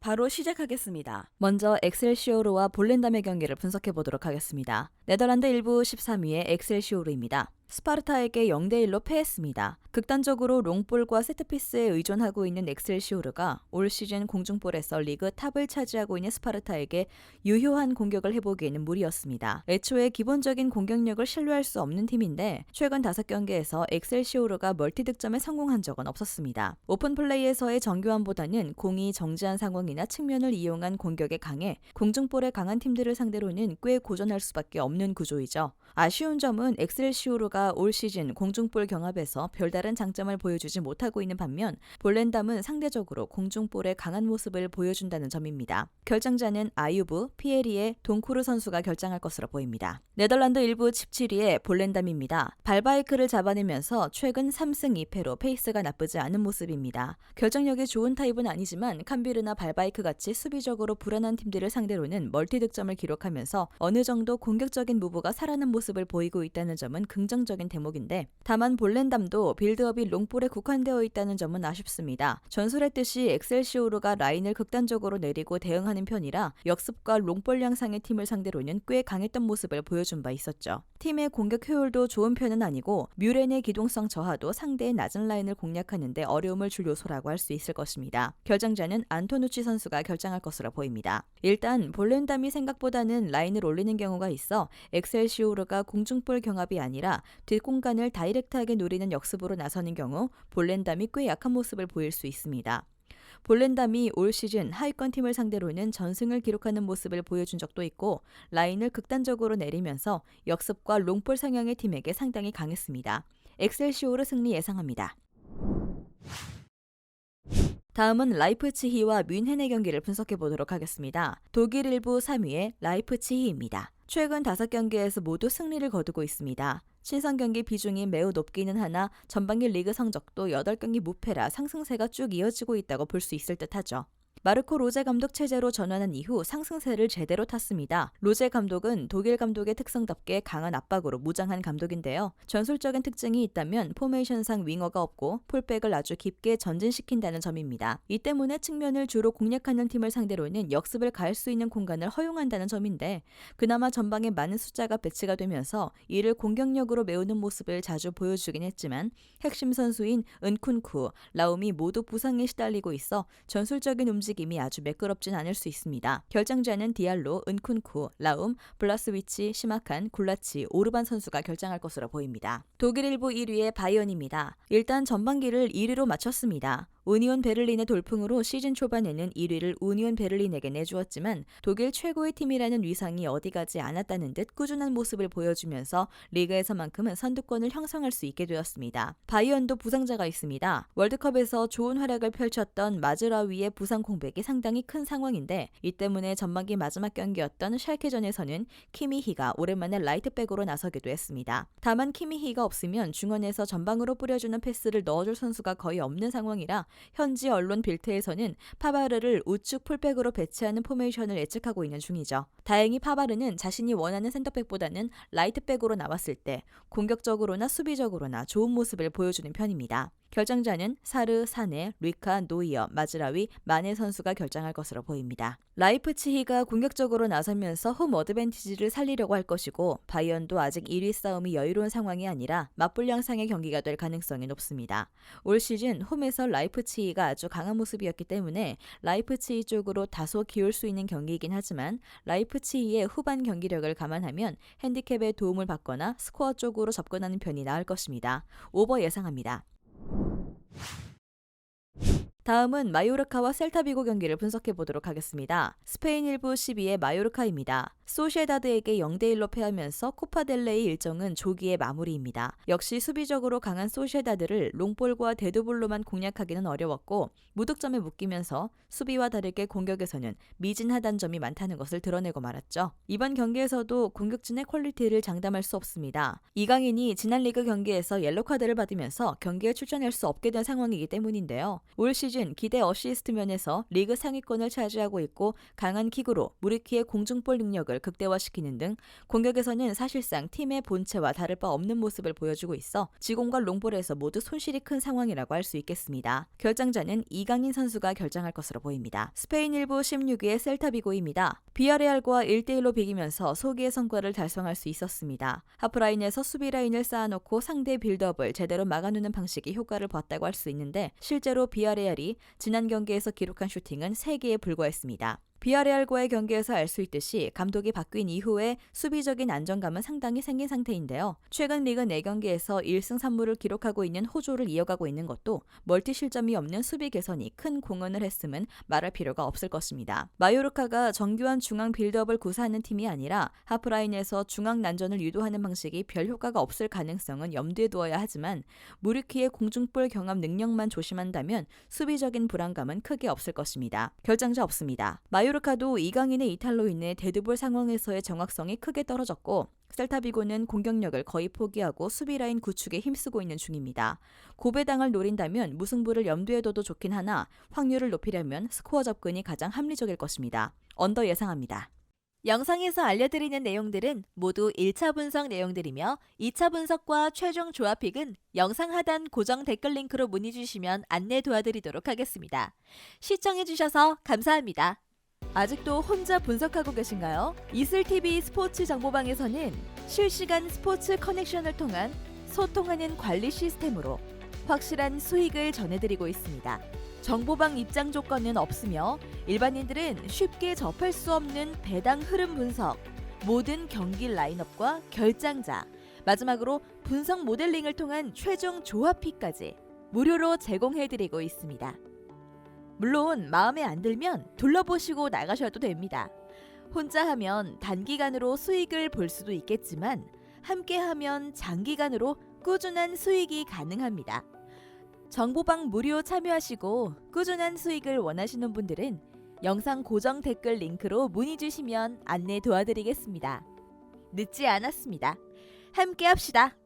바로 시작하겠습니다. 먼저 엑셀시오르와 볼렌담의 경기를 분석해 보도록 하겠습니다. 네덜란드 1부 13위의 엑셀시오르입니다. 스파르타에게 0대1로 패했습니다. 극단적으로 롱볼과 세트피스에 의존하고 있는 엑셀시오르가 올 시즌 공중볼에서 리그 탑을 차지하고 있는 스파르타에게 유효한 공격을 해보기에는 무리였습니다. 애초에 기본적인 공격력을 신뢰할 수 없는 팀인데 최근 5경기에서 엑셀시오르가 멀티득점에 성공한 적은 없었습니다. 오픈플레이에서의 정교함보다는 공이 정지한 상황이나 측면을 이용한 공격에 강해 공중볼에 강한 팀들을 상대로는 꽤 고전할 수밖에 없는 구조이죠. 아쉬운 점은 엑셀시오르가 올 시즌 공중볼 경합에서 별다른 장점을 보여주지 못하고 있는 반면 볼렌담은 상대적으로 공중볼에 강한 모습을 보여준다는 점입니다. 결정자는 아유브, 피에리에, 동쿠르 선수가 결정할 것으로 보입니다. 네덜란드 1부 17위의 볼렌담입니다. 발바이크를 잡아내면서 최근 3승 2패로 페이스가 나쁘지 않은 모습입니다. 결정력이 좋은 타입은 아니지만 캄비르나 발바이크 같이 수비적으로 불안한 팀들을 상대로는 멀티득점을 기록하면서 어느 정도 공격적인 무브가 살아난 모습을 보이고 있다는 점은 긍정적인 대목인데 다만 볼렌담도 빌드업이 롱볼에 국한되어 있다는 점은 아쉽습니다. 전술했듯이 엑셀시오르가 라인을 극단적으로 내리고 대응하는 편이라 역습과 롱볼 양상의 팀을 상대로는 꽤 강했던 모습을 보여준 바 있었죠. 팀의 공격 효율도 좋은 편은 아니고 뮤렌의 기동성 저하도 상대의 낮은 라인을 공략하는 데 어려움을 줄 요소라고 할 수 있을 것입니다. 결정자는 안토누치 선수가 결정할 것으로 보입니다. 일단 볼렌담이 생각보다는 라인을 올리는 경우가 있어 엑셀시오르가 공중볼 경합이 아니라 뒷공간을 다이렉트하게 노리는 역습으로 나서는 경우 볼렌담이 꽤 약한 모습을 보일 수 있습니다. 볼렌담이 올 시즌 하위권 팀을 상대로는 전승을 기록하는 모습을 보여준 적도 있고 라인을 극단적으로 내리면서 역습과 롱볼 성향의 팀에게 상당히 강했습니다. 엑셀시오르 승리 예상합니다. 다음은 라이프치히와 뮌헨의 경기를 분석해 보도록 하겠습니다. 독일 1부 3위의 라이프치히입니다. 최근 5경기에서 모두 승리를 거두고 있습니다. 친선 경기 비중이 매우 높기는 하나 전반기 리그 성적도 8경기 무패라 상승세가 쭉 이어지고 있다고 볼 수 있을 듯하죠. 마르코 로제 감독 체제로 전환한 이후 상승세를 제대로 탔습니다. 로제 감독은 독일 감독의 특성답게 강한 압박으로 무장한 감독인데요. 전술적인 특징이 있다면 포메이션상 윙어가 없고 풀백을 아주 깊게 전진시킨다는 점입니다. 이 때문에 측면을 주로 공략하는 팀을 상대로는 역습을 가할 수 있는 공간을 허용한다는 점인데 그나마 전방에 많은 숫자가 배치가 되면서 이를 공격력으로 메우는 모습을 자주 보여주긴 했지만 핵심 선수인 은쿤쿠, 라움이 모두 부상에 시달리고 있어 전술적인 움직임이 아주 매끄럽진 않을 수 있습니다. 결정자는 디알로, 은쿤쿠, 라움, 블라스위치, 시마칸, 굴라치, 오르반 선수가 결정할 것으로 보입니다. 독일 1부 1위의 바이언입니다. 일단 전반기를 1위로 마쳤습니다. 우니온 베를린의 돌풍으로 시즌 초반에는 1위를 우니온 베를린에게 내주었지만 독일 최고의 팀이라는 위상이 어디 가지 않았다는 듯 꾸준한 모습을 보여주면서 리그에서만큼은 선두권을 형성할 수 있게 되었습니다. 바이언도 부상자가 있습니다. 월드컵에서 좋은 활약을 펼쳤던 마즈라위의 부상 공백이 상당히 큰 상황인데 이 때문에 전반기 마지막 경기였던 샬케전에서는 키미히가 오랜만에 라이트백으로 나서기도 했습니다. 다만 키미히가 없으면 중원에서 전방으로 뿌려주는 패스를 넣어줄 선수가 거의 없는 상황이라 현지 언론 빌트에서는 파바르를 우측 풀백으로 배치하는 포메이션을 예측하고 있는 중이죠. 다행히 파바르는 자신이 원하는 센터백보다는 라이트백으로 나왔을 때 공격적으로나 수비적으로나 좋은 모습을 보여주는 편입니다. 결정자는 사르, 사네, 루이카, 노이어, 마즈라위, 마네 선수가 결정할 것으로 보입니다. 라이프치히가 공격적으로 나서면서 홈 어드밴티지를 살리려고 할 것이고 바이언도 아직 1위 싸움이 여유로운 상황이 아니라 맞불 양상의 경기가 될 가능성이 높습니다. 올 시즌 홈에서 라이프치히가 아주 강한 모습이었기 때문에 라이프치히 쪽으로 다소 기울 수 있는 경기이긴 하지만 라이프치히의 후반 경기력을 감안하면 핸디캡의 도움을 받거나 스코어 쪽으로 접근하는 편이 나을 것입니다. 오버 예상합니다. 다음은 마요르카와 셀타비고 경기를 분석해 보도록 하겠습니다. 스페인 1부 12위의 마요르카입니다. 소시에다드에게 0대1로 패하면서 코파델레이 일정은 조기의 마무리입니다. 역시 수비적으로 강한 소시에다드를 롱볼과 데드볼로만 공략하기는 어려웠고 무득점에 묶이면서 수비와 다르게 공격에서는 미진하다는 점이 많다는 것을 드러내고 말았죠. 이번 경기에서도 공격진의 퀄리티를 장담할 수 없습니다. 이강인이 지난 리그 경기에서 옐로카드를 받으면서 경기에 출전할 수 없게 된 상황이기 때문인데요. 올 시즌 기대 어시스트 면에서 리그 상위권을 차지하고 있고 강한 킥으로 무리키의 공중볼 능력을 극대화시키는 등 공격에서는 사실상 팀의 본체와 다를 바 없는 모습을 보여주고 있어 지공과 롱볼에서 모두 손실이 큰 상황이라고 할 수 있겠습니다. 결정자는 이강인 선수가 결정할 것으로 보입니다. 스페인 1부 16위의 셀타비고입니다. 비아레알과 1대1로 비기면서 소기의 성과를 달성할 수 있었습니다. 하프라인에서 수비 라인을 쌓아놓고 상대 빌드업을 제대로 막아놓는 방식이 효과를 봤다고 할 수 있는데 실제로 비아레알이 지난 경기에서 기록한 슈팅은 3개에 불과했습니다. 비아레알과의 경기에서 알 수 있듯이 감독이 바뀐 이후에 수비적인 안정감은 상당히 생긴 상태인데요. 최근 리그 4경기에서 1승 3무를 기록하고 있는 호조를 이어가고 있는 것도 멀티 실점이 없는 수비 개선이 큰 공헌을 했음은 말할 필요가 없을 것입니다. 마요르카가 정교한 중앙 빌드업을 구사하는 팀이 아니라 하프라인에서 중앙 난전을 유도하는 방식이 별 효과가 없을 가능성은 염두에 두어야 하지만 무리키의 공중볼 경합 능력만 조심한다면 수비적인 불안감은 크게 없을 것입니다. 결정자 없습니다. 마요르카도 이강인의 이탈로 인해 데드볼 상황에서의 정확성이 크게 떨어졌고 셀타비고는 공격력을 거의 포기하고 수비 라인 구축에 힘쓰고 있는 중입니다. 고배당을 노린다면 무승부를 염두에 둬도 좋긴 하나 확률을 높이려면 스코어 접근이 가장 합리적일 것입니다. 언더 예상합니다. 영상에서 알려드리는 내용들은 모두 1차 분석 내용들이며 2차 분석과 최종 조합픽은 영상 하단 고정 댓글 링크로 문의 주시면 안내 도와드리도록 하겠습니다. 시청해주셔서 감사합니다. 아직도 혼자 분석하고 계신가요? 이슬TV 스포츠 정보방에서는 실시간 스포츠 커넥션을 통한 소통하는 관리 시스템으로 확실한 수익을 전해드리고 있습니다. 정보방 입장 조건은 없으며 일반인들은 쉽게 접할 수 없는 배당 흐름 분석, 모든 경기 라인업과 결장자, 마지막으로 분석 모델링을 통한 최종 조합픽까지 무료로 제공해드리고 있습니다. 물론 마음에 안 들면 둘러보시고 나가셔도 됩니다. 혼자 하면 단기간으로 수익을 볼 수도 있겠지만 함께 하면 장기간으로 꾸준한 수익이 가능합니다. 정보방 무료 참여하시고 꾸준한 수익을 원하시는 분들은 영상 고정 댓글 링크로 문의 주시면 안내 도와드리겠습니다. 늦지 않았습니다. 함께 합시다.